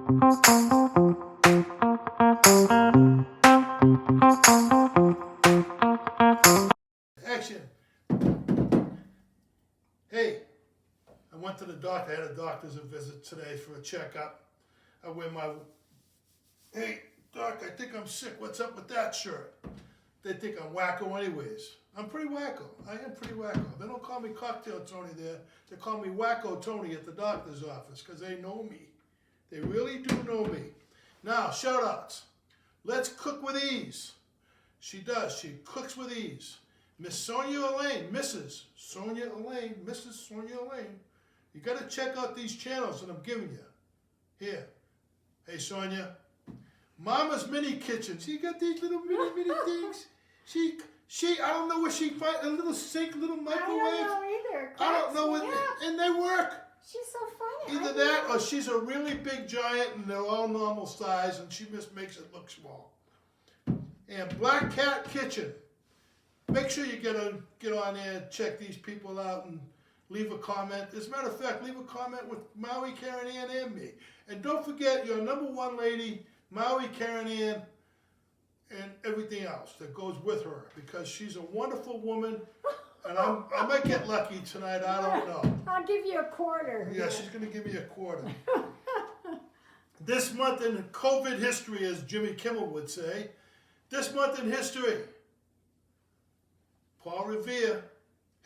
Action. Hey, I went to the doctor. I had a doctor's visit today for a checkup. I wear my, hey, doc, I think I'm sick. What's up with that shirt? They think I'm wacko anyways. I'm pretty wacko. I am pretty wacko. They don't call me Cocktail Tony there. They call me Wacko Tony at the doctor's office because they know me. They really do know me. Now, shout-outs. Let's cook with ease. She does. She cooks with ease. Miss Sonia Elaine, Mrs. Sonia Elaine, Mrs. Sonia Elaine. You got to check out these channels that I'm giving you. Here. Hey, Sonia. Mama's Mini Kitchen. She got these little mini things. I don't know where she finds a little sink, little microwave. I don't know either. I don't know what, and they work. She's so funny. Either that or she's a really big giant and they're all normal size and she just makes it look small. And Black Cat Kitchen. Make sure you get on there and check these people out and leave a comment. As a matter of fact, leave a comment with Maui Karen Ann and me. And don't forget your #1 lady, Maui Karen Ann, and everything else that goes with her because she's a wonderful woman. And I might get lucky tonight, I don't know. I'll give you a quarter. Yeah, she's going to give me a quarter. This month in COVID history, as Jimmy Kimmel would say, this month in history, Paul Revere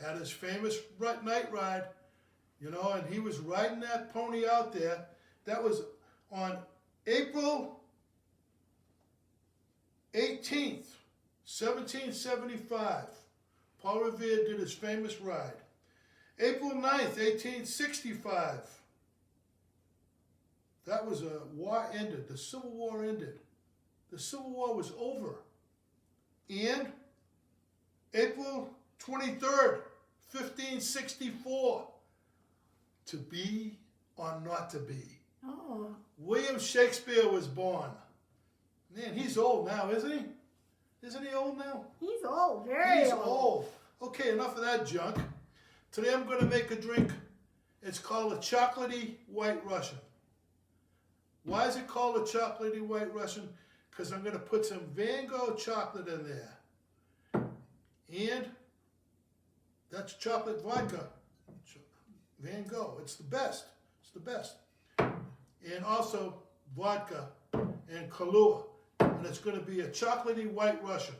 had his famous night ride, you know, and he was riding that pony out there. That was on April 18th, 1775. Paul Revere did his famous ride. April 9th, 1865. That was a war ended. The Civil War ended. The Civil War was over. And April 23rd, 1564. To be or not to be. Oh. William Shakespeare was born. Man, he's old now, isn't he? Isn't he old now? He's old, very He's old. old. Okay, enough of that junk. Today I'm going to make a drink. It's called a Chocolatey White Russian. Why is it called a Chocolatey White Russian? Because I'm going to put some Van Gogh chocolate in there. And that's chocolate vodka. Van Gogh. It's the best. It's the best. And also vodka and Kailua. And it's going to be a chocolatey white Russian.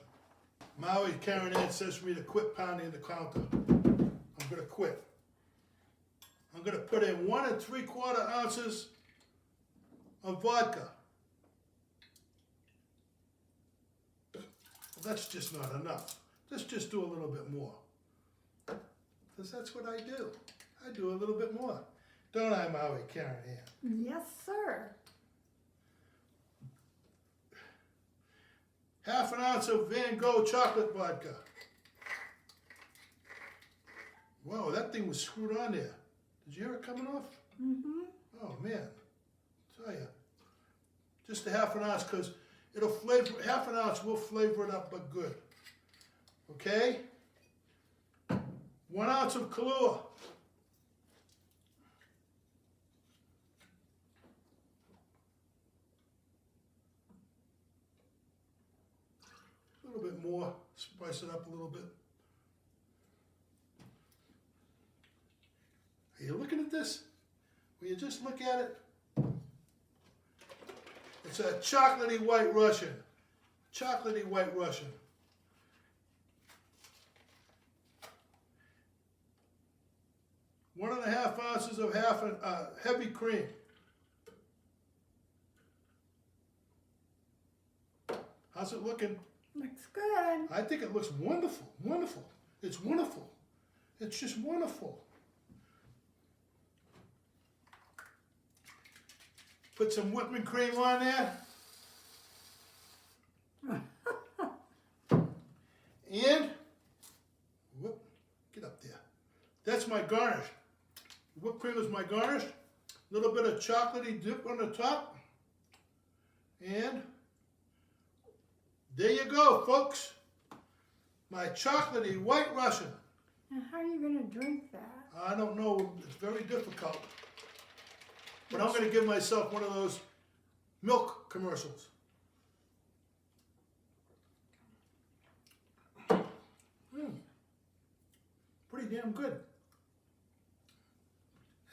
Maui Karen Ann says for me to quit pounding the counter. I'm going to quit. I'm going to put in 1 3/4 ounces of vodka. Well, that's just not enough. Let's just do a little bit more. Because that's what I do. I do a little bit more. Don't I, Maui Karen Ann? Yes, sir. 1/2 ounce of Van Gogh chocolate vodka. Whoa, that thing was screwed on there. Did you hear it coming off? Mm-hmm. Oh, man. I tell you. Just a 1/2 ounce because it'll flavor, 1/2 ounce will flavor it up, but good. Okay? 1 ounce of Kailua. A little bit more, spice it up a little bit. Are you looking at this? Will you just look at it? It's a chocolatey white Russian. Chocolatey white Russian. 1 1/2 ounces of heavy cream. How's it looking? Looks good. I think it looks wonderful, wonderful. It's wonderful. It's just wonderful. Put some whipping cream on there. And, whoop, get up there. That's my garnish. Whipped cream is my garnish. A little bit of chocolatey dip on the top. And there you go, folks. My chocolatey white Russian. Now, how are you going to drink that? I don't know. It's very difficult. But I'm going to give myself one of those milk commercials. Pretty damn good.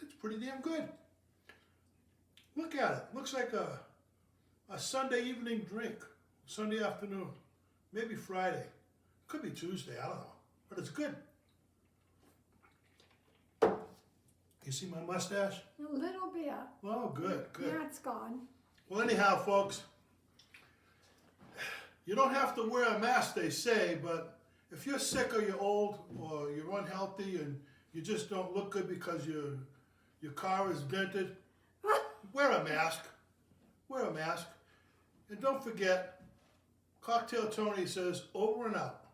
It's pretty damn good. Look at it. Looks like a Sunday evening drink. Sunday afternoon. Maybe Friday. Could be Tuesday. I don't know. But it's good. You see my mustache? A little bit. Oh, good, good. Yeah, it's gone. Well, anyhow, folks, you don't have to wear a mask, they say, but if you're sick or you're old or you're unhealthy and you just don't look good because your car is dented, wear a mask. Wear a mask. And don't forget, Cocktail Tony says over and out.